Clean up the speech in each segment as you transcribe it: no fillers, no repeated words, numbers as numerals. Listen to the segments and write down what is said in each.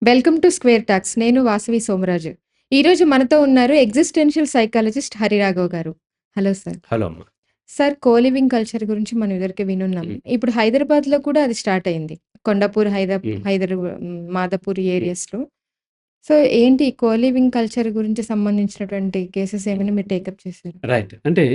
Welcome to square talks. నేను వాసవి సోమరాజు. ఈరోజు మనతో ఉన్నారు ఎగ్జిస్టెన్షియల్ సైకాలజిస్ట్ హరిరాఘవ్ గారు. Hello sir. హలో అమ్మ. సార్, కోలివింగ్ కల్చర్ గురించి మనం ఇదివరకే వినున్నాం. హ్మ్. ఇప్పుడు హైదరాబాద్‌లో కూడా అది స్టార్ట్ అయింది. కొండాపూర్, హ్మ్. మాదాపూర్ హ్మ్. ఏరియాస్‌లో. సో, ఏంటి ఈ కోలివింగ్ కల్చర్ గురించి సంబంధించినటువంటి కేసెస్ ఏమైనా మీరు టేకప్ చేశారా? రైట్. అంటే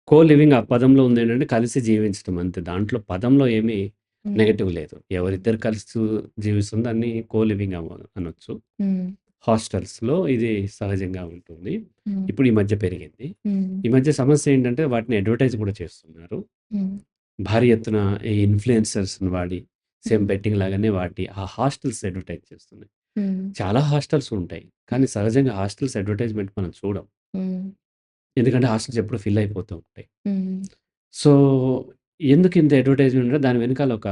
కో లివింగ్ ఆ పదంలో ఉందేంటంటే కలిసి జీవించటం అంతే. దాంట్లో పదంలో ఏమీ హ్మ్. నెగెటివ్ లేదు. ఎవరిద్దరు కలిసి జీవిస్తుందో దాన్ని కో లివింగ్ అనొచ్చు. హ్మ్. హాస్టల్స్‌లో ఇది సహజంగా ఉంటుంది. హ్మ్. ఇప్పుడు ఈ మధ్య పెరిగింది. హ్మ్. ఈ మధ్య సమస్య ఏంటంటే వాటిని అడ్వర్టైజ్ కూడా చేస్తున్నారు. హ్మ్. భారీ ఎత్తున ఈ ఇన్‌ఫ్లుయెన్సర్స్‌ని వాడి సేమ్ హ్మ్. బెట్టింగ్ లాగానే వాటి ఆ హాస్టల్స్ అడ్వర్టైజ్ చేస్తున్నాయి. హ్మ్. చాలా హాస్టల్స్ ఉంటాయి. కానీ సహజంగా హాస్టల్స్ అడ్వర్టైజ్‌మెంట్ మనం చూడం. హ్మ్. ఎందుకంటే హాస్టల్స్ ఎప్పుడు ఫిల్ అయిపోతూ ఉంటాయి. హ్మ్. సో, ఎందుకు ఇంత అడ్వర్టైజ్‌మెంట్ అంటే దాని వెనకాల ఒక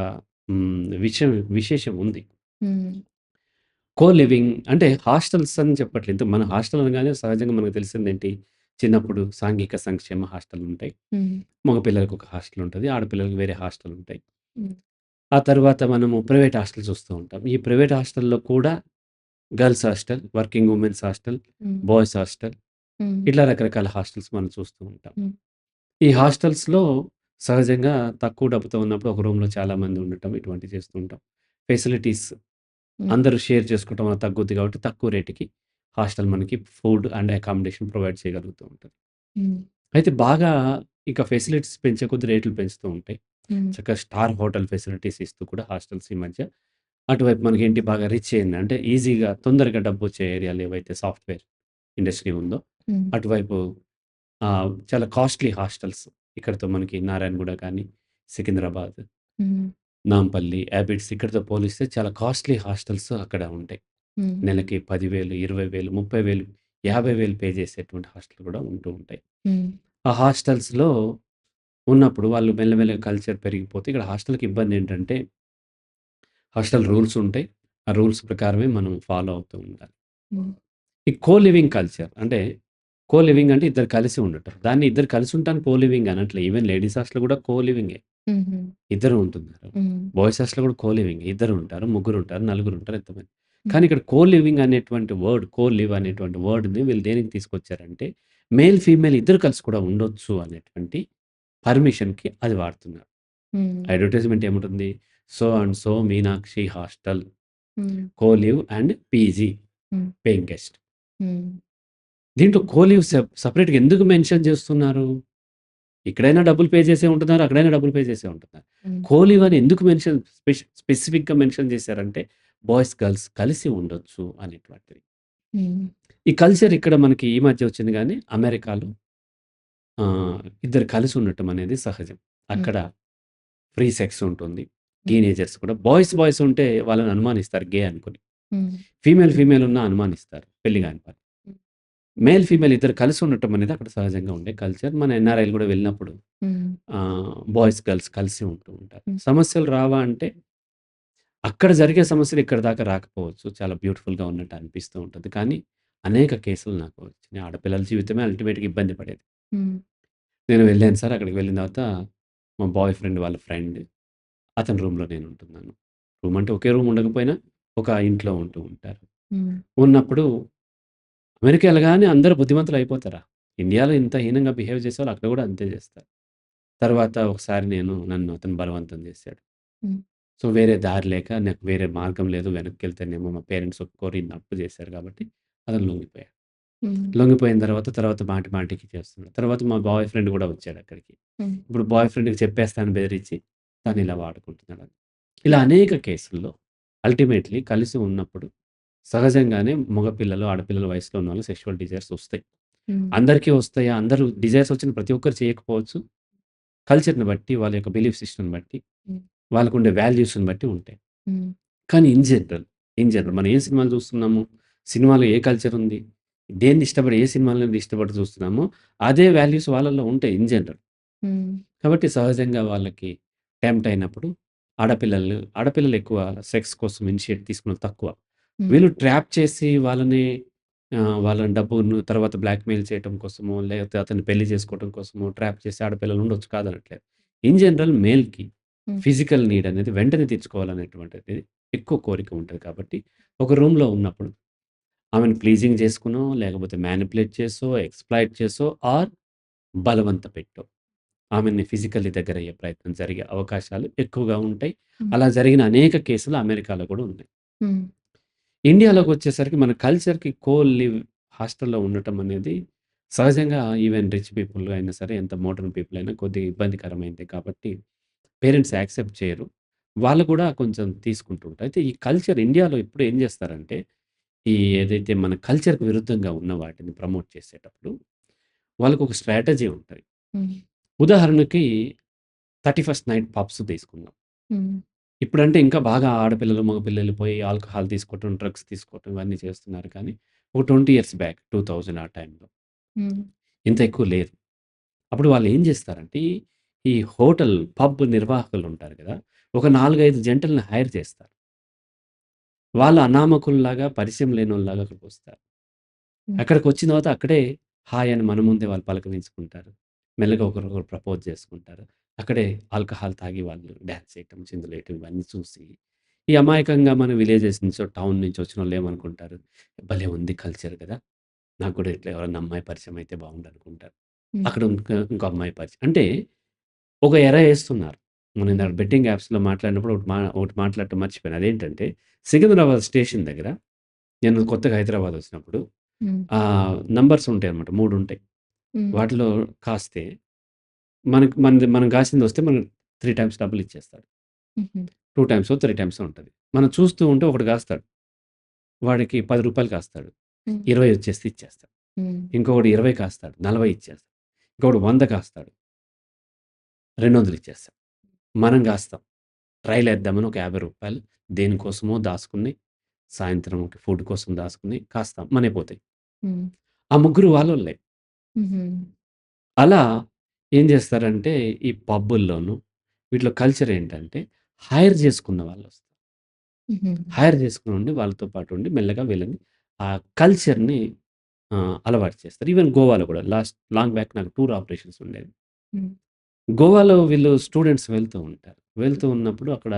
విశేషం ఉంది. హ్మ్. కో లివింగ్ అంటే హాస్టల్స్ అని చెప్పట్లేదు. మన హాస్టల్ అనగానే సహజంగా మనకు తెలిసిందేంటి? చిన్నప్పుడు సాంఘిక సంక్షేమ హాస్టలుంటాయి. హ్మ్. మగ పిల్లలకి ఒక హాస్టల్ ఉంటది. ఆడపిల్లలకి వేరే హాస్టల్ ఉంటాయి. హ్మ్. ఆ తర్వాత మనము ప్రైవేట్ హాస్టల్ చూస్తూ ఉంటాం. ఈ ప్రైవేట్ హాస్టల్‌లో కూడా girls hostel, working women's hostel, hmm. Boys hostel hmm. ఇట్లా రకరకాల హాస్టల్స్ మనం చూస్తూ ఉంటాం. హ్మ్. ఈ హాస్టల్స్‌లో సహజంగా తక్కువ డబ్బుతో ఉన్నప్పుడు ఒక రూమ్‌లో చాలామంది ఉండటం ఇటువంటివి చేస్తూ ఉంటాం. ఫెసిలిటీస్ హ్మ్. అందరూ షేర్ చేసుకోవటం వల్ల తగ్గుద్ది కాబట్టి తక్కువ రేట్‌కి హాస్టల్ మనకి ఫుడ్ అండ్ అకామిడేషన్ ప్రొవైడ్ చేయగలుగుతూ ఉంటది. హ్మ్. అయితే బాగా ఇక ఫెసిలిటీస్ పెంచే కొద్దీ రేట్లు పెంచుతూ ఉంటాయి. హ్మ్. చక్కగా స్టార్ హోటల్ ఫెసిలిటీస్ ఇస్తూ కూడా హాస్టల్స్ ఈ మధ్య అటువైపు మనకేంటి బాగా రిచ్ అయింది. అంటే ఈజీగా తొందరగా డబ్బొచ్చే ఏరియాలు ఏవైతే సాఫ్ట్‌వేర్ ఇండస్ట్రీ ఉందో హ్మ్. అటువైపు చాలా కాస్ట్‌లీ హాస్టల్స్ ఇక్కడితో మనకి నారాయణగూడ కానీ, సికింద్రాబాద్, హ్మ్. నాంపల్లి, అబిడ్స్ ఇక్కడితో పోలిస్తే చాలా కాస్ట్‌లీ హాస్టల్స్ అక్కడ ఉంటాయి. హ్మ్. నెలకి 10,000, 20,000, 30,000, 50,000 పే చేసేటువంటి హాస్టల్ కూడా ఉంటూ ఉంటాయి. హ్మ్. ఆ హాస్టల్స్‌లో ఉన్నప్పుడు వాళ్ళు మెల్లమెల్లగా కల్చర్ పెరిగిపోతే ఇక్కడ హాస్టల్‌కి ఇబ్బందేంటంటే హాస్టల్ రూల్స్ ఉంటాయి. ఆ రూల్స్ ప్రకారమే మనం ఫాలో అవుతూ ఉండాలి. హ్మ్. ఈ కో లివింగ్ కల్చర్ అంటే, కో లివింగ్ అంటే ఇద్దరు కలిసి ఉండటం. దాన్ని ఇద్దరు కలిసి ఉండటానికి కో లివింగ్ అనట్లే. ఈవెన్ లేడీస్ హాస్టల్ కూడా కో లివింగే. హుహు. ఇద్దరు ఉంటున్నారు. హ్మ్. బాయ్స్ హాస్టల్‌లో కూడా కో లివింగే. ఇద్దరు ఉంటారు, ముగ్గురు ఉంటారు, నలుగురు ఉంటారు ఎంతమంది. కానీ హ్మ్. ఇక్కడ కో లివింగ్ అనేటువంటి వర్డ్, కో లివ్ అనేటువంటి వర్డ్‌ని వీళ్ళు దేనికి తీసుకొచ్చారంటే, మేల్, ఫీమేల్ ఇద్దరు కలిసి కూడా ఉండొచ్చు అనేటువంటి పర్మిషన్‌కి అది వాడుతున్నారు. హ్మ్. అడ్వర్టైజ్‌మెంట్ ఏముంటుంది? So and so Meenakshi hostel, హ్మ్. కో లివ్ అండ్ పీజీ హ్మ్. Paying guest. హ్మ్. దీంట్లో కో లివ్ సెపరేట్‌గా ఎందుకు మెన్షన్ చేస్తున్నారు? ఇక్కడైనా డబ్బులు పే చేసే ఉంటున్నారు. అక్కడైనా డబ్బులు పే చేసే ఉంటున్నారు. హ్మ్. కో లివ్ అని ఎందుకు స్పెసిఫిక్‌గా మెన్షన్ చేశారంటే, బాయ్స్, గర్ల్స్ కలిసి ఉండొచ్చు అనేటువంటిది. హ్మ్. ఈ కల్చర్ ఇక్కడ మనకి ఈ మధ్య వచ్చింది గానీ, అమెరికాలో ఇద్దరు కలిసి ఉండటం అనేది సహజం. హ్మ్. అక్కడ ఫ్రీ సెక్స్ ఉంటుంది. హ్మ్. టీనేజర్స్ కూడా బాయ్స్ ఉంటే వాళ్ళని అనుమానిస్తారు గే అనుకోని. హ్మ్. ఫీమేల్ ఉన్నా అనుమానిస్తారు పెళ్లి కాని వాళ్ళు. హ్మ్. మేల్, ఫీమేల్ ఇద్దరు కలిసి ఉండటం అనేది అక్కడ సహజంగా ఉండే కల్చర్. మన ఎన్ఆర్ఐలు కూడా వెళ్ళినప్పుడు హ్మ్. బాయ్స్, గర్ల్స్ కలిసి ఉంటూ ఉంటారు. హ్మ్. సమస్యలు రావా అంటే, అక్కడ జరిగే సమస్యలు ఇక్కడి దాకా రాకపోవచ్చు. చాలా బ్యూటిఫుల్‌గా ఉన్నట్టు అనిపిస్తూ ఉంటది. కానీ అనేక కేసులు నాకు వచ్చినాయి. ఆడపిల్లల జీవితమే అల్టిమేట్‌గా ఇబ్బంది పడేది. హ్మ్. నేను వెళ్ళాను సార్. అక్కడికి వెళ్ళిన తర్వాత మా బాయ్ ఫ్రెండ్ వాళ్ళ ఫ్రెండ్ అతని రూమ్‌లో నేను ఉంటున్నాను. రూమ్ అంటే ఒకే రూమ్ ఉండకపోయినా ఒక ఇంట్లో ఉంటూ ఉంటారు. హ్మ్. ఉన్నప్పుడు అమెరికా ఎళ్ళగానే అందరూ బుద్ధిమంతులు అయిపోతారా? ఇండియాలో ఇంత హీనంగా బిహేవ్ చేసేవాళ్ళు అక్కడ కూడా అంతే చేస్తారు. తర్వాత ఒకసారి నన్ను అతను బలవంతం చేశాడు. హ్మ్. సో, వేరే దారి లేక నాకు వేరే మార్గం లేదు. వెనక్కెళ్తేనేమో మా పేరెంట్స్ ఒప్పుకోరు. ఇన్ని అప్పు చేశారు కాబట్టి అతను లొంగిపోయాడు. హ్మ్. లొంగిపోయిన తర్వాత మాటి మాటికి చేస్తున్నాడు. తర్వాత మా బాయ్ ఫ్రెండ్ కూడా వచ్చాడక్కడికి. హ్మ్. ఇప్పుడు బాయ్ ఫ్రెండ్‌కి చెప్పేస్తాను బెదిరించి హ్మ్. తను ఇలా వాడుకుంటున్నాడని. ఇలా అనేక కేసుల్లో అల్టిమేట్‌లీ కలిసి ఉన్నప్పుడు సహజంగానే మగ పిల్లలు, ఆడపిల్లల వయసులో ఉన్నవాళ్ళు సెక్షువల్ డిజైర్స్ ఒస్తాయి. హ్మ్. అందరికీ ఒస్తాయా? అందరూ డిజైర్స్ వచ్చిన ప్రతి ఒక్కరు చేయకపోవచ్చు. కల్చర్‌ని బట్టి, వాళ్ళ యొక్క బిలీఫ్ సిస్టమ్‌ని బట్టి, హ్మ్. వాళ్ళకుండే వాల్యూస్‌ని బట్టి ఉంటాయి. హ్మ్. కానీ ఇన్ జనరల్ మనం ఏ సినిమాలు చూస్తున్నాము? సినిమాలో ఏ కల్చర్ ఉంది? దేన్ని ఇష్టపడి ఏ సినిమాలని ఇష్టపడి చూస్తున్నామో అదే వాల్యూస్ వాళ్ళలో ఉంటాయి ఇన్ జనరల్. హ్మ్. కాబట్టి సహజంగా వాళ్ళకి టెంప్ట్ అయినప్పుడు ఆడపిల్లలు ఎక్కువ సెక్స్ కోసం ఇనిషియేట్ తీసుకున్నది తక్కువ. హ్మ్. వీళ్ళు ట్రాప్ చేసి వాళ్ళని డబ్బును తర్వాత బ్లాక్‌మెయిల్ చేయటం కోసమో, లేకపోతే అతన్ని పెళ్లి చేసుకోవడం కోసమో ట్రాప్ చేసే ఆడపిల్లలు ఉండొచ్చు కాదనట్లేదు. ఇన్ జనరల్ మేల్‌కి హ్మ్. ఫిజికల్ నీడ్ అనేది వెంటనే తీర్చుకోవాలనేటువంటిది ఎక్కువ కోరిక ఉంటది కాబట్టి, ఒక రూమ్‌లో ఉన్నప్పుడు ఆమెను ప్లీజింగ్ చేసుకునో, లేకపోతే మ్యానిపులేట్ చేసో, ఎక్స్‌ప్లాయిట్ చేసో ఆర్ బలవంత పెట్టో, ఆమెని ఫిజికల్లీ దగ్గరయ్యే ప్రయత్నం జరిగే అవకాశాలు ఎక్కువగా ఉంటాయి. హ్మ్. అలా జరిగిన అనేక కేసులు అమెరికాలో కూడా ఉన్నాయి. హ్మ్. ఇండియాలోకొచ్చేసరికి మన కల్చర్‌కి లివ్ హాస్టల్‌లో ఉండటం అనేది సహజంగా ఈవెన్ రిచ్ పీపుల్ అయినా సరే, ఎంత మోడర్న్ పీపుల్ అయినా కొద్దిగా ఇబ్బందికరమైనదే కాబట్టి పేరెంట్స్ యాక్సెప్ట్ చేయరు. వాళ్ళు కూడా కొంచెం తీసుకుంటూ ఉంటారు. అయితే ఈ కల్చర్ ఇండియాలో ఇప్పుడు ఏం చేస్తారంటే, ఈ ఏదైతే మన కల్చర్‌కి విరుద్ధంగా ఉన్న వాటిని ప్రమోట్ చేసేటప్పుడు వాళ్ళకొక స్ట్రాటజీ ఉంటది. హ్మ్. ఉదాహరణకి 31st నైట్ పబ్స్ తీసుకుందాం. హ్మ్. ఇప్పుడంటే ఇంకా బాగా ఆడపిల్లలు, మగపిల్లలు పోయి ఆల్కహాల్ తీసుకోవటం, డ్రగ్స్ తీసుకోవటం ఇవన్నీ చేస్తున్నారు కానీ, ఒక 20 ఇయర్స్ బ్యాక్ 2000 ఆ టైంలో హ్మ్. ఇంత ఎక్కువ లేదు. అప్పుడు వాళ్ళేం జేస్తారంటే, ఈ హోటల్, పబ్ నిర్వాహకులుంటారు గదా! ఒక 4, 5 జంటలను హైర్ చేస్తారు. వాళ్ళు అనామకుల్లాగా, పరిచయం లేనోళ్ళలాగా అక్కడికొస్తారు. హ్మ్. అక్కడికొచ్చిన తర్వాత అక్కడే హాయ్ అని మన ముందే వాళ్ళు పలకరించుకుంటారు. మెల్లగా ఒకరికొకరు ప్రపోజ్ చేసుకుంటారు. అక్కడే ఆల్కహాల్ తాగి వాళ్ళు డాన్స్ చేయటం, చిందులేయటం ఇవన్నీ చూసి, ఈ అమాయకంగా మన విలేజెస్ నుంచో, టౌన్ నుంచి వచ్చినోళ్ళేమనుకుంటారు, భలే ఉంది కల్చర్ గదా! నాకు కూడా ఇట్లా ఎవరన్నా అమ్మాయి పరిచయం అయితే బాగుండనుకుంటారు. హ్మ్. అక్కడ ఇంకో అమ్మాయి పరిచయం. అంటే ఒక ఎర ఏస్తున్నారు. మనం హ్మ్. ఇందాక బెట్టింగ్ యాప్స్‌లో మాట్లాడినప్పుడు ఒకటి మాట్లాడటం మర్చిపోయాను. అదేంటంటే సికింద్రాబాద్ స్టేషన్ దగ్గర నేను కొత్తగా హైదరాబాద్ వచ్చినప్పుడు హ్మ్. నంబర్స్ ఉంటాయన్నమాట. 3 ఉంటాయి. హ్మ్. వాటిలో కాస్తే మనం కాసిందొస్తే మనకు 3 టైమ్స్ డబ్బులిచ్చేస్తాడు. హుహు. 2 టైమ్సో, 3 టైమ్సో ఉంటది. మనం చూస్తూ ఉంటే ఒకడు కాస్తాడు. వాడికి రూ. 10 కాస్తాడు. హ్మ్. 20 వచ్చేస్తే ఇచ్చేస్తాడు. హ్మ్. ఇంకొకడు 20 కాస్తాడు. 40 ఇచ్చేస్తాడు. ఇంకొకడు 100 కాస్తాడు. 200 ఇచ్చేస్తాడు. మనం కాస్తాం. ట్రైలేద్దామని ఒక రూ. 50 దేనికోసమో దాసుకుని, సాయంత్రంకి ఫుడ్ కోసం దాసుకుని కాస్తాం. మనయి పోతాయి. హ్మ్. ఆ ముగ్గురు వాళ్ళోళ్ళే. హుహు. అలా ఏం జేస్తారంటే, ఈ పబ్బుల్లోను వీటిలో కల్చర్ ఏంటంటే, హైర్ జేసుకున్న వాళ్ళొస్తారు. హుహు. హైర్ జేసుకొనుండి వాళ్ళతో పాటు ఉండి మెల్లగా వీళ్ళని ఆ కల్చర్‌ని అలవాటు చేస్తారు. ఈవెన్ గోవాలో గూడా లాంగ్ బ్యాక్ నాకు టూర్ ఆపరేషన్స్ ఉండేవి. హ్మ్. గోవాలో వీళ్ళు స్టూడెంట్స్ వెళ్తూ ఉంటారు. వెళ్తూ ఉన్నప్పుడు అక్కడ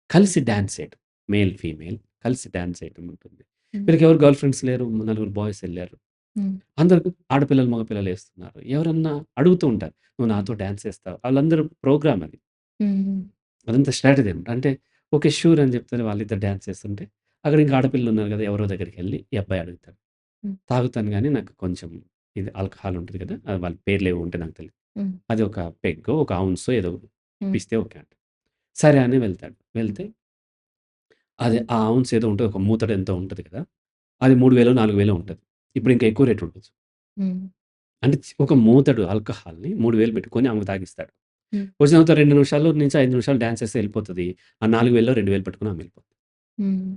కలిసి డాన్స్ చేయటం. మేల్, ఫీమేల్ కలిసి డాన్స్ చేయటం ఉంటుంది. హ్మ్. వీళ్ళకెవరు గర్ల్ ఫ్రెండ్స్ లేరు. నలుగురు బాయ్స్ ఎళ్లారు. హ్మ్. అందరూ ఆడపిల్లలు, మగపిల్లలేస్తున్నారు. ఎవరన్నా అడుగుతూ ఉంటారు. "నువ్వు నాతో డాన్స్ చేస్తావా?" ఆళ్ళందరూ ప్రోగ్రామ్ అది. హ్మ్. అదంతా స్ట్రాటజీ అనమాట. అంటే ఓకే. ష్యూర్ అని చెప్తేనే వాళ్ళిద్దరు డాన్స్ చేస్తుంటే, అక్కడ ఇంకా ఆడపిల్లలున్నారు కదా! ఎవరో దగ్గరికెళ్ళి ఈ అబ్బాయి అడుగుతాడు. హ్మ్. తాగుతాను గానీ నాకు కొంచెం ఇది ఆల్కహాల్ ఉంటది కదా! వాళ్ళ పేర్లేవో ఉంటాయి నాకు తెలీదు. హ్మ్. అది ఒక పెగ్గో, ఒక ఔన్సో ఏదో హ్మ్. ఇప్పిస్తే ఓకే అంట. సరే అని వెళ్తాడు. వెళ్తే అది ఆ ఔన్స్ ఏదో ఉంటది. ఒక మూతడు ఎంతో ఉంటది కదా! అది 3000 4000 ఉంటది. ఇప్పుడు ఇంకా ఎక్కువ రేట్ ఉండొచ్చు. హ్మ్. అంటే ఒక మూతడు ఆల్కహాల్‌ని 3000 పెట్టుకొని ఆమెకు తాగిస్తాడు. హ్మ్. వచ్చిన తర్వాత 2 నిమిషాల్లో నుంచి 5 నిమిషాలు డాన్స్ చేస్తే ఎళ్ళిపోతది. ఆ 4000లో 2000 పెట్టుకొని ఆమె ఎళ్ళిపోతది. హ్మ్.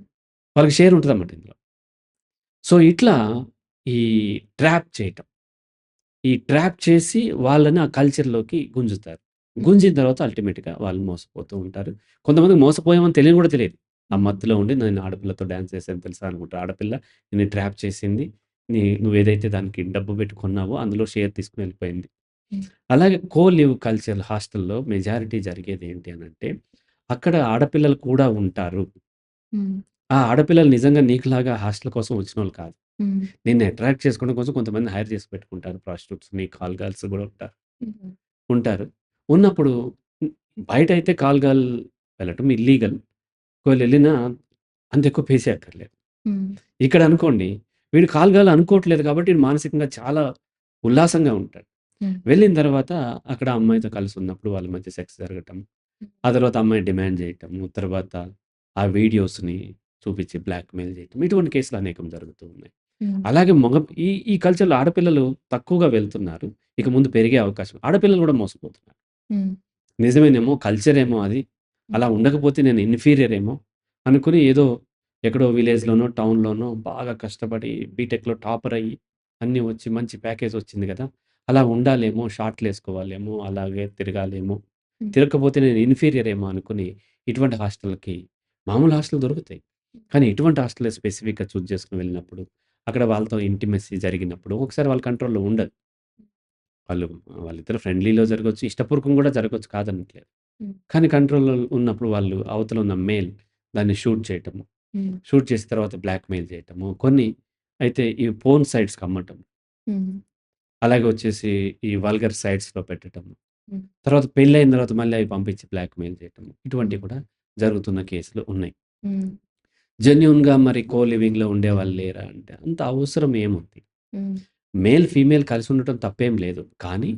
వాళ్ళకి షేర్ ఉంటదన్నమాట ఇందులో. సో, ఇట్లా ఈ ట్రాప్ చేయటం. ఈ ట్రాప్ చేసి వాళ్ళని ఆ కల్చర్‌లోకి గుంజుతారు. హ్మ్. గుంజిన తర్వాత అల్టిమేట్‌గా వాళ్ళు మోసపోతూ ఉంటారు. కొంతమందికి మోసపోయామని తెలియని కూడా తెలియదు. ఆ హ్మ్. మత్తులో ఉండి నేను ఆడపిల్లతో డాన్స్ చేశాను తెలుసా అనుకుంటారు. ఆడపిల్ల నిన్ను ట్రాప్ చేసింది. నువ్వేదైతే దానికి డబ్బు పెట్టి కొన్నావో అందులో షేర్ తీసుకొని ఎళ్ళిపోయింది. హ్మ్. అలాగే లివ్ కల్చర్ హాస్టల్‌లో మెజారిటీ జరిగేదేంటి అనంటే, అక్కడ ఆడపిల్లలు కూడా ఉంటారు. హ్మ్. ఆ ఆడపిల్లలు నిజంగా నీకులాగా హాస్టల్ కోసం వచ్చినోళ్ళు కాదు. హ్మ్. నిన్ను అట్రాక్ట్ చేసుకోవడం కోసం కొంతమంది హైర్ చేసి పెట్టుకుంటారు. ప్రాస్టిట్యూట్స్‌ని, కాల్ గర్ల్స్ గూడా హుహు. ఉంటారు. ఉన్నప్పుడు హ్మ్, బయటైతే కాల్ గర్ల్ వెళ్ళటం ఇల్లీగల్. ఒకవేళ ఎళ్ళినా అంత ఎక్కువ పే చేయక్కర్లేదు. హ్మ్. ఇక్కడ అనుకోండి వీడు కాల్ గర్ల్ అనుకోవట్లేదు కాబట్టి వీడు మానసికంగా చాలా ఉల్లాసంగా ఉంటాడు. హ్మ్. వెళ్ళిన తర్వాత అక్కడ అమ్మాయితో కలిసున్నప్పుడు వాళ్ళ మధ్య సెక్స్ జరగటం. హ్మ్. ఆ తర్వాత అమ్మాయి డిమాండ్ జేయటము. తర్వాత ఆ వీడియోస్‌ని చూపించి బ్లాక్‌మెయిల్ జేయటం. ఇటువంటి కేసులు అనేకం జరుగుతూ ఉన్నాయి. హ్మ్. అలాగే ఈ కల్చర్‌లో ఆడపిల్లలు తక్కువగా వెళ్తున్నారు. ఇక ముందు పెరిగే అవకాశం ఆడపిల్లలు గూడా మోసపోతున్నారు. హ్మ్. నిజమేనేమో కల్చరేమో అది. హ్మ్. అలా ఉండకపోతే నేను ఇన్ఫీరియర్ ఏమో అనుకుని ఏదో ఎక్కడో విలేజ్‌లోనో, టౌన్‌లోనో బాగా కష్టపడి బీటెక్‌లో టాపర్ అయ్యి అన్నీ వచ్చి మంచి ప్యాకేజ్ వచ్చింది గదా! అలా ఉండాలేమో, షార్ట్‌లేసుకోవాలేమో, అలాగే తిరగాలేమో, హ్మ్. తిరగకపోతే నేను ఇన్ఫీరియర్ ఏమో అనుకుని ఇటువంటి హాస్టల్‌కి మామూలు హాస్టల్ దొరుకుతాయి. కానీ ఇటువంటి హాస్టలే స్పెసిఫిక్‌గా చూజ్ చేసుకొని వెళ్ళినప్పుడు, అక్కడ వాళ్ళతో ఇంటిమెసీ జరిగినప్పుడు ఒకసారి వాళ్ళ కంట్రోల్‌లో ఉండదు. వాళ్ళు వాళ్ళిద్దరు ఫ్రెండ్లీలో జరగొచ్చు, ఇష్టపూర్వకంగా గూడా జరగొచ్చు కాదనట్లేదు. హ్మ్. కానీ కంట్రోల్‌లో ఉన్నప్పుడు వాళ్ళు అవతల ఉన్న మేల్ దాన్ని షూట్ చేయటము. హ్మ్. షూట్ చేసిన తర్వాత బ్లాక్‌మెయిల్ చేయటము. కొన్ని అయితే ఈ పోర్న్ సైట్స్‌కి అమ్మటం. హ్మ్. అలాగే వచ్చేసి ఈ వల్గర్ సైట్స్‌లో పెట్టటం. హ్మ్. తర్వాత పెళ్లయిన తర్వాత మళ్ళీ అవి పంపించి బ్లాక్‌మెయిల్ చేయటం. హ్మ్. ఇటువంటివి కూడా జరుగుతున్న కేసులు ఉన్నాయి. హ్మ్. జెన్యూన్‌గా మరి కో లివింగ్‌లో ఉండేవాళ్ళు లేరా అంటే అంత అవసరం ఏముంది? హ్మ్. మేల్, ఫీమేల్ కలిసి ఉండటం తప్పేం లేదు. కానీ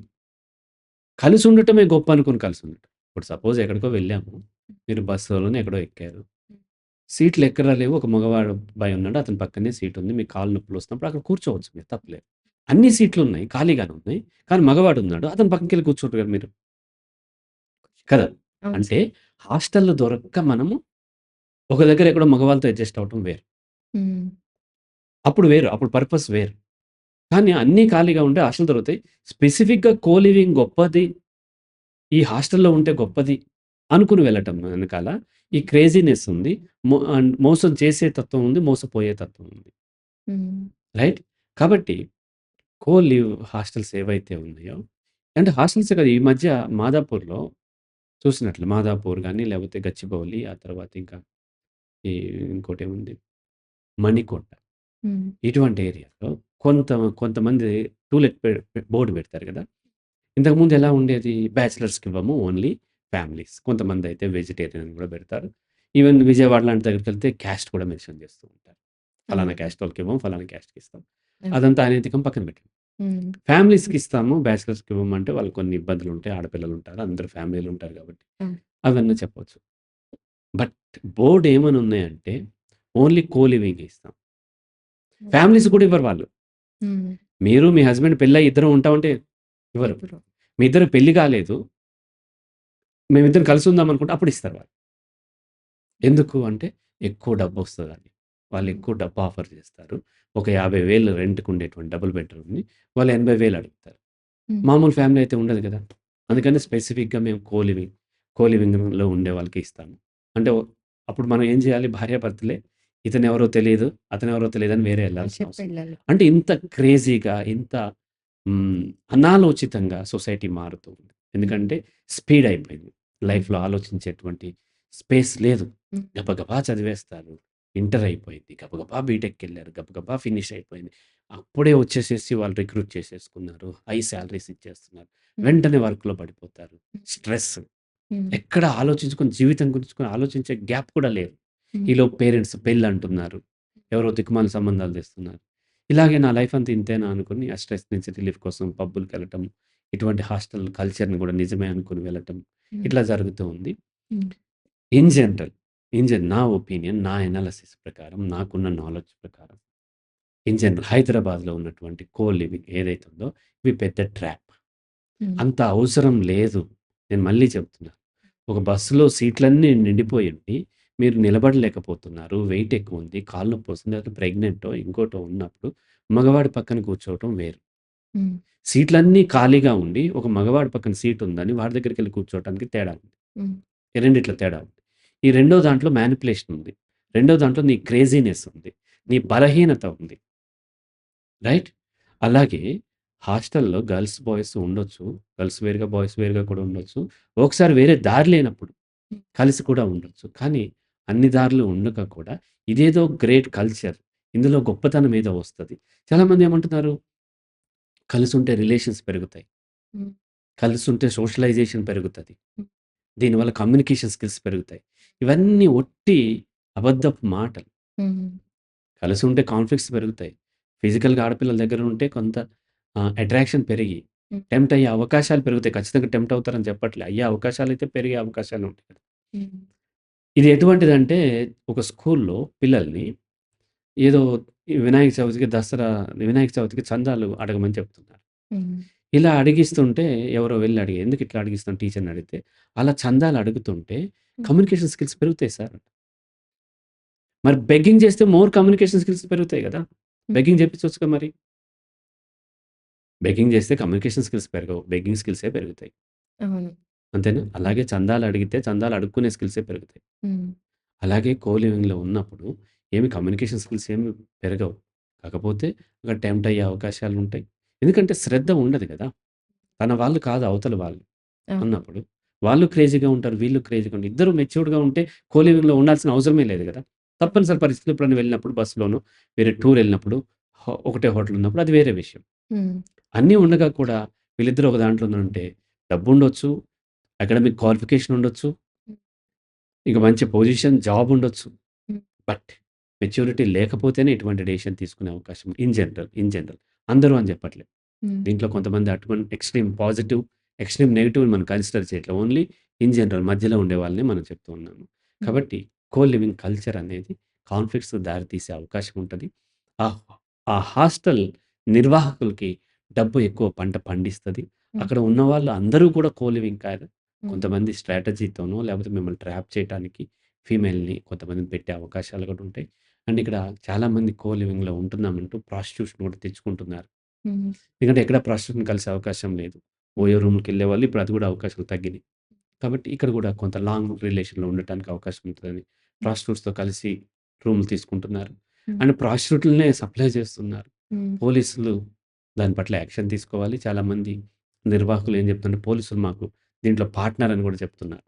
కలిసి ఉండటమే గొప్ప అనుకుని కలిసి ఉండటం. ఇప్పుడు సపోజ్ ఎక్కడికో వెళ్ళాము. మీరు బస్సులోనో ఎక్కడో ఎక్కారు. సీట్లు ఎక్కడా లేవు. ఒక మగవాడు అబ్బాయి ఉన్నాడు. అతని పక్కనే సీట్ ఉంది. మీకు కాళ్ళు నొప్పులొస్తున్నప్పుడు అక్కడ కూర్చోవచ్చు మీరు తప్పులేదు. అన్ని సీట్లున్నాయి. ఖాళీగానే ఉన్నాయి. కానీ మగవాడు ఉన్నాడు. అతని పక్కకెళ్ళి కూర్చోండి కదా మీరు. కదా! అవును అంటే సార్. హాస్టల్‌లో దొరక్క మనము ఒక దగ్గర ఎక్కడో మగవాళ్ళతో అడ్జస్ట్ అవ్వటం వేరు. హ్మ్. అప్పుడు వేరు. అప్పుడు పర్పస్ వేరు. కానీ అన్నీ ఖాళీగా ఉంటే హాస్టల్ దొరుకుతాయి. స్పెసిఫిక్‌గా కో లివింగ్ గొప్పది. ఈ హాస్టల్‌లో ఉంటే గొప్పది అనుకుని వెళ్ళటం వెనకాల ఈ క్రేజీనెస్ ఉంది. మోసం చేసే తత్వం ఉంది. మోసపోయే తత్వం ఉంది. హ్మ్. రైట్? కాబట్టి కో లివ్ హాస్టల్స్ ఏవైతే ఉన్నాయో అంటే హాస్టల్సే కాదు ఈ మధ్య మాదాపూర్‌లో చూసినట్లు మాదాపూర్ గాని, లేకపోతే గచ్చిబౌలి ఆ తర్వాత ఇంకా ఈ ఇంకోటేముంది మణికొండ. హ్మ్. ఇటువంటి ఏరియాలో కొంత కొంతమంది టూలెట్ బోర్డ్ పెడతారు కదా! ఇంతకుముందు ఎలా ఉండేది? బ్యాచిలర్స్‌కివ్వము. Only families. కొంతమందయితే వెజిటేరియన్ అని గూడా పెడతారు. ఈవెన్ విజయవాడ లాంటి దగ్గరికెళ్తే క్యాస్ట్ కూడా మెన్షన్ చేస్తూ ఉంటారు. ఫలానా అవును. క్యాస్ట్ వాళ్ళకివ్వం. ఫలానా క్యాస్ట్‌కిస్తాం. అవును. అదంతా అనైతికం పక్కన పెట్టండి. హ్మ్. ఫ్యామిలీస్‌కిస్తాము. బ్యాచిలర్స్‌కివ్వమంటే వాళ్ళకి కొన్ని ఇబ్బందులుంటాయి. ఆడపిల్లలుంటారు. అందరూ ఫ్యామిలీలుంటారు కాబట్టి అవును. అవన్నీ చెప్పొచ్చు. బట్ బోర్డ్ ఏమనున్నాయంటే ఓన్లీ కో లివింగే ఇస్తాం. హ్మ్. ఫ్యామిలీస్ కూడా ఇవ్వరు వాళ్ళు. హ్మ్. మీరు మీ హస్బెండ్ పెళ్లయి ఇద్దరం ఉంటామంటే ఇవ్వరు. ఇవ్వరు. మీ ఇద్దరికి పెళ్లి కాలేదు. మేమిద్దరం కలిసి ఉందాం అనుకుంటే అప్పుడిస్తారు వాళ్ళు. ఎందుకు అంటే ఎక్కువ డబ్బొస్తదని. వాళ్ళు హ్మ్. ఎక్కువ డబ్బు ఆఫర్ చేస్తారు. ఒక 50,000 రెంట్‌కుండేటువంటి డబుల్ బెడ్‌రూమ్‌ని వాళ్ళు 80,000 అడుగుతారు. హ్మ్. మామూలు ఫ్యామిలీ అయితే ఉండదు కదా! అందుకని స్పెసిఫిక్‌గా మేము కో లివింగ్‌లో ఉండే వాళ్ళకే ఇస్తాము. అంటే అప్పుడు మనం ఏం చేయాలి భార్యాభర్తలే ఇతనెవరో తెలీదు, అతనెవరో తెలీదని వేరే ఎళ్ళాల్సిన అవసరం. చెప్పెళ్ళాలి. అంటే ఇంత క్రేజీగా ఇంత హ్మ్. అనాలోచితంగా సొసైటీ మారుతూ ఉంది. హ్మ్. ఎందుకంటే స్పీడ్ అయిపోయింది. హ్మ్. లైఫ్‌లో ఆలోచించేటువంటి స్పేస్ లేదు. హ్మ్. గబగబా చదివేస్తారు. ఇంటర్ అయిపోయింది. గబగబా బీటెక్‌కెళ్లారు. గబగబా ఫినిష్ అయిపోయింది. అప్పుడే వచ్చేసేసి వాళ్ళు రిక్రూట్ చేసేసుకున్నారు. హై సాలరీస్ ఇచ్చేస్తున్నారు. హ్మ్. వెంటనే వర్క్‌లో పడిపోతారు. హ్మ్. స్ట్రెస్. హ్మ్. ఎక్కడ ఆలోచించుకొని జీవితం గురించి ఆలోచించే గ్యాప్ కూడా లేదు. హ్మ్. ఈలోపు పేరెంట్స్ పెళ్ళంటున్నారు. ఎవరో దిక్కుమాలిన సంబంధాలు తెస్తున్నారు. ఇలాగే నా లైఫ్ అంతా ఇంతేనా అనుకుని ఆ స్ట్రెస్ నుంచి రిలీఫ్ కోసం పబ్బులకెళ్ళటం, ఇటువంటి హాస్టల్ కల్చర్‌ని కూడా నిజమే అనుకుని వెళ్ళటం, హ్మ్. ఇట్లా జరుగుతూ ఉంది. హ్మ్. ఇన్ జనరల్, నా ఒపీనియన్, నా అనాలిసిస్ ప్రకారం, నాకున్న నాలెడ్జ్ ప్రకారం, ఇన్ జనరల్ హైదరాబాద్‌లో ఉన్నటువంటి కో లివింగ్ ఏదైతే ఉందో, ఇవి పెద్ద ట్రాప్. హ్మ్. అంత అవసరం లేదు. నేను మళ్ళీ చెప్తున్నా. ఒక బస్సులో సీట్లన్నీ నిండిపోయుండి, మీరు నిలబడలేకపోతున్నారు. వెయిట్ ఎక్కువుంది. కాళ్ళు నొప్పొస్తుంది. లేకపోతే ప్రెగ్నెంటో, ఇంకోటో ఉన్నప్పుడు మగవాడి పక్కన కూర్చోవటం వేరు. హ్మ్. సీట్లన్నీ ఖాళీగా ఉండి, ఒక మగవాడి పక్కన సీటుందని వాడి దగ్గరికెళ్లి కూర్చోవటానికి తేడా ఉంది. హ్మ్. ఈ రెండిట్లో తేడా ఉంది. ఈ రెండో దాంట్లో మ్యానిప్యులేషన్ ఉంది. రెండో దాంట్లో నీ క్రేజీనెస్ ఉంది. నీ బలహీనత ఉంది. రైట్? అలాగే హాస్టల్‌లో గర్ల్స్, బాయ్స్ ఉండొచ్చు. గర్ల్స్ వేరుగా, బాయ్స్ వేరుగా కూడా ఉండొచ్చు. ఒకసారి వేరే దారి లేనప్పుడు హ్మ్. కలిసి కూడా ఉండొచ్చు. కానీ అన్ని దారులు ఉండక కూడా ఇదేదో గ్రేట్ కల్చర్. ఇందులో గొప్పతనం ఏదో వస్తది. చాలామంది ఏమంటున్నారు? కలిసుంటే రిలేషన్స్ పెరుగుతాయి. హ్మ్. కలిసుంటే సోషలైజేషన్ పెరుగుతది. హ్మ్. దీనివల్ల కమ్యూనికేషన్ స్కిల్స్ పెరుగుతాయి. ఇవన్నీ ఒట్టి అబద్ధపు మాటలు. హ్మ్. కలిసుంటే కాన్‌ఫ్లిక్ట్స్ పెరుగుతాయి. ఫిజికల్‌గా ఆడపిల్లల దగ్గర ఉంటే కొంత అట్రాక్షన్ పెరిగి, హ్మ్. టెంప్ట్ అయ్యే అవకాశాలు పెరుగుతాయి. ఖచ్చితంగా టెంప్ట్ అవుతారని చెప్పట్లే. అయ్యే అవకాశాలైతే పెరిగే అవకాశాలుంటాయి. హ్మ్. ఇది ఎటువంటిదంటే ఒక స్కూల్‌లో పిల్లల్ని ఏదో ఈ వినాయక చవితికి, వినాయక చవితికి చందాలు అడగమని చెప్తున్నారు. హ్మ్. ఇలా అడిగిస్తుంటే ఎవరో వెళ్లి ఎందుకు ఇట్లా అడిగిస్తున్నావు టీచర్‌ని అడిగితే, అలా చందాలు అడుగుతుంటే హ్మ్. కమ్యూనికేషన్ స్కిల్స్ పెరుగుతాయి సార్. మరి బెగ్గింగ్ చేస్తే మోర్ కమ్యూనికేషన్ స్కిల్స్ పెరుగుతాయి గదా! హ్మ్. బెగ్గింగ్ చేపించొచ్చుగా మరి. బెగ్గింగ్ చేస్తే కమ్యూనికేషన్ స్కిల్స్ పెరగవు. బెగ్గింగ్ స్కిల్సే పెరుగుతాయి. అవును. అంతేనా? హ్మ్. అలాగే చందాలు అడిగితే చందాలు అడుక్కునే స్కిల్సే పెరుగుతాయి. హ్మ్. అలాగే కో లివింగ్‌లో ఉన్నప్పుడు ఏమి కమ్యూనికేషన్ స్కిల్స్ ఏమి పెరగవు. కాకపోతే అక్కడ టెంప్ట్ అయ్యే అవకాశాలుంటాయి. ఎందుకంటే శ్రద్ధ ఉండదు గదా! తన వాళ్ళు కాదు అవతల వాళ్ళు అవును. అన్నప్పుడు. వాళ్ళు క్రేజీగా ఉంటారు. వీళ్ళు క్రేజీగా ఉంటారు. ఇద్దరు మెచ్యూర్డ్‌గా ఉంటే కో లివింగ్‌లో ఉండాల్సిన అవసరమే లేదు గదా! తప్పనిసరి పరిస్థితుల్లో ఎప్పుడైనా వెళ్ళినప్పుడు బస్సులోనో, వేరే టూర్ ఎళ్ళినప్పుడు ఒకటే హోటల్ ఉన్నప్పుడు అది వేరే విషయం. హ్మ్. అన్నీ ఉండగా కూడా వీళ్ళిద్దరూ ఒక దాంట్లోనే ఉంటే డబ్బుండొచ్చు, అకాడమిక్ క్వాలిఫికేషన్ ఉండొచ్చు, హ్మ్. ఇక మంచి పొజిషన్, జాబ్ ఉండొచ్చు. హ్మ్. బట్ మెచ్యూరిటీ లేకపోతేనే ఇటువంటి డెసిషన్ తీసుకునే అవకాశం ఇన్ జనరల్ అందరూ అని చెప్పట్లేదు. హ్మ్. దీంట్లో కొంతమంది అటువంటి ఎక్స్‌ట్రీమ్ పాజిటివ్, ఎక్స్‌ట్రీమ్ నెగెటివ్‌ని మనం కన్సిడర్ చేయట్లేదు. ఓన్లీ ఇన్ జనరల్ మధ్యలో ఉండే వాళ్ళని మనం చెప్తూ ఉన్నాము. హ్మ్. కాబట్టి కో లివింగ్ కల్చర్ అనేది కాన్‌ఫ్లిక్ట్స్‌కి దారితీసే అవకాశం ఉంటది. ఆహ్, ఆ హాస్టల్ నిర్వాహకులకి డబ్బు ఎక్కువ పంట పండిస్తది. హ్మ్. అక్కడ ఉన్నవాళ్ళు అందరూ కూడా కో లివింగ్ కాదు. హ్మ్. కొంతమంది స్ట్రాటజీతోనో లేకపోతే మిమ్మల్ని ట్రాప్ చేయటానికి ఫీమేల్‌ని కొంతమందిని పెట్టే అవకాశాలు కూడా ఉంటాయి. అండ్ ఇక్కడ చాలామంది కో లివింగ్‌లో ఉంటున్నామంటూ ప్రాస్టిట్యూషన్ కూడా తెచ్చుకుంటున్నారు. హ్మ్. ఎందుకంటే ఎక్కడ ప్రాస్టిట్యూట్‌ని కలిసే అవకాశం లేదు. హ్మ్. ఓయో రూమ్‌కెళ్ళేవాళ్ళు ఇప్పుడు అది కూడా అవకాశాలు తగ్గినాయి. కాబట్టి ఇక్కడ కూడా కొంత లాంగ్ రిలేషన్‌లో ఉండటానికి అవకాశం ఉంటదని హ్మ్. ప్రాస్టిట్యూట్స్‌తో కలిసి రూమ్‌లు తీసుకుంటున్నారు. హ్మ్. అండ్ ప్రాస్టిట్యూట్‌లనే సప్లై చేస్తున్నారు. హ్మ్. పోలీసులు దాని పట్ల యాక్షన్ తీసుకోవాలి. చాలామంది నిర్వాహకులు ఏం చెప్తుంటే పోలీసులు మాకు దీంట్లో పార్ట్నర్ అని కూడా చెప్తున్నారు.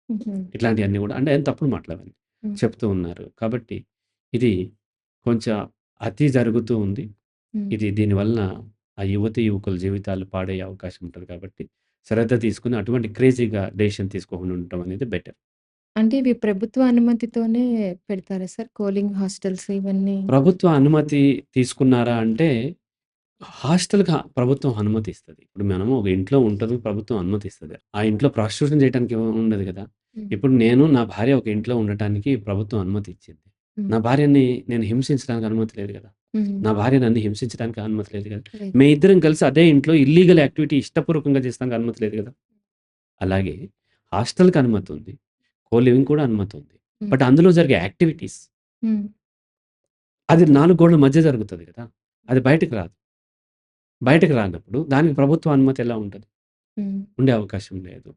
హుహు. ఇట్లాంటియన్నీ గూడా అంటే అది తప్పుడు మాటలవన్నీ. హ్మ్. చెప్తూ ఉన్నారు. కాబట్టి ఇది కొంచెం అతి జరుగుతూ ఉంది. హ్మ్. ఇది దీనివలన ఆ యువతీ, యువకుల జీవితాలు పాడయ్యే అవకాశం ఉంటది కాబట్టి, శ్రద్ధ తీసుకొని అటువంటి క్రేజీగా డెసిషన్ తీసుకోకుండా ఉండటం అనేది బెటర్. అంటే ఇవి ప్రభుత్వ అనుమతితోనే పెడతారా సార్? కూలింగ్ హాస్టల్స్ ఇవన్నీ? ప్రభుత్వ అనుమతి తీసుకున్నారా అంటే, హాస్టల్‌కి ప్రభుత్వం అనుమతిస్తది. ఇప్పుడు మనము ఒక ఇంట్లో ఉంటాము. ప్రభుత్వం అనుమతిస్తది. ఆ ఇంట్లో ప్రాస్టిట్యూషన్ చేయడానికి ఉండదు గదా! హ్మ్. ఇప్పుడు నేను, నా భార్య ఒక ఇంట్లో ఉండటానికి ప్రభుత్వం అనుమతి ఇచ్చింది. హ్మ్. నా భార్యని నేను హింసించడానికి అనుమతి లేదు గదా! హ్మ్. నా భార్య నన్ను హింసించడానికి అనుమతి లేదు గదా! లేదు. మేమిద్దరం కలిసి అదే ఇంట్లో ఇల్లీగల్ యాక్టివిటీ ఇష్టపూర్వకంగా చేస్తానికి అనుమతి లేదు గదా! అలాగే హాస్టల్‌కి అనుమతి ఉంది. కో లివింగ్ కూడా అనుమతి ఉంది. హ్మ్. బట్ అందులో జరిగే యాక్టివిటీస్ హ్మ్. అది 4 గోడల మధ్య జరుగుతది గదా! అది బయటకి రాదు. బయటకి రానప్పుడు దానికి ప్రభుత్వ అనుమతి ఎలా ఉంటది? హ్మ్. ఉండే అవకాశం లేదు.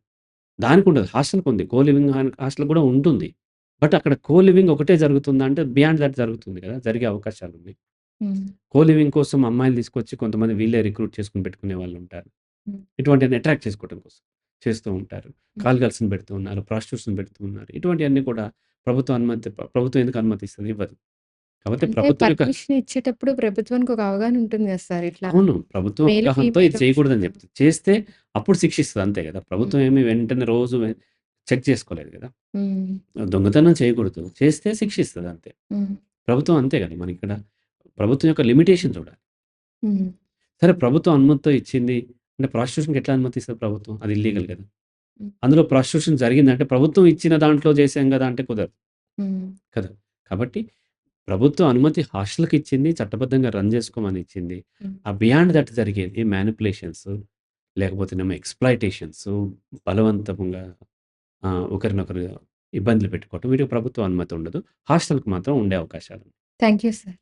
దానికుండదు. హాస్టల్‌కుంది. కో లివింగ్ హాస్టల్ కూడా ఉంటుంది. బట్ అక్కడ కో లివింగ్ ఒకటే జరుగుతుందా అంటే బియాండ్ థట్ జరుగుతుంది గదా! జరిగే అవకాశాలున్నాయి. హ్మ్. కో లివింగ్ కోసం అమ్మాయిలు తీసుకొచ్చి కొంతమంది వీళ్ళే రిక్రూట్ చేసుకొని పెట్టుకునే వాళ్ళుంటారు. హ్మ్. ఇటువంటివన్నీ అట్రాక్ట్ చేసుకోవడం కోసం చేస్తూ ఉంటారు. హ్మ్. కాల్ గర్ల్స్‌ని పెడుతూ ఉన్నారు. ప్రాస్టిట్యూట్స్‌ని పెడుతూ ఉన్నారు. ఇటువంటియన్నీ కూడా ప్రభుత్వం ఎందుకు అనుమతిస్తది? ఇవ్వదు. కాబట్టి అంటే ప్రభుత్వం యొక్క పర్మిషన్ ఇచ్చేటప్పుడు ప్రభుత్వానికి ఒక అవగాహన ఉంటుంది గదా సార్! ఇట్లా అవును. ప్రభుత్వం మేల్, అవగాహనతో ఫీమేల్ ఇది చేయకూడదని ఆ! చెప్తది. చేస్తే అప్పుడు శిక్షిస్తది అంతే గదా! హ్మ్. ప్రభుత్వం ఏమి వెంటనే రోజు చెక్ చేసుకోలేదు గదా! హ్మ్. దొంగతనం చేయకూడదు. చేస్తే శిక్షిస్తది అంతే. హ్మ్. ప్రభుత్వం అంతే గదా! మనకిక్కడ ప్రభుత్వం యొక్క లిమిటేషన్ చూడాలి. హ్మ్. సరే ప్రభుత్వం అనుమతితో ఇచ్చింది. అంటే ప్రాస్టిట్యూషన్‌కి ఎట్లా అనుమతిస్తది ప్రభుత్వం? అది ఇల్లీగల్ గదా! హ్మ్. అందులో ప్రాస్టిట్యూషన్ జరిగిందంటే ప్రభుత్వం ఇచ్చిన దాంట్లో చేసాం గదా! అంటే కుదరదు హ్మ్. కదా! కాబట్టి ప్రభుత్వం అనుమతి హాస్టల్‌కి ఇచ్చింది. చట్టబద్ధంగా రన్ చేసుకోమని ఇచ్చింది. హ్మ్. ఆ బియాండ్ దట్ జరిగేది మ్యానిప్యులేషన్స్ లేకపోతేనేమో ఎక్స్‌ప్లాయిటేషన్స్ బలవంతంగా ఒకరినొకరు ఇబ్బందులు పెట్టుకోవటం వీటికి ప్రభుత్వ అనుమతి ఉండదు. హాస్టల్‌కి మాత్రం ఉండే అవకాశాలు. Thank you sir.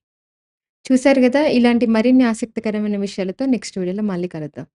చూసారు గదా! ఇలాంటి మరిన్ని ఆసక్తికరమైన విషయాలతో నెక్స్ట్ వీడియోలో మళ్ళీ కలుద్దాం.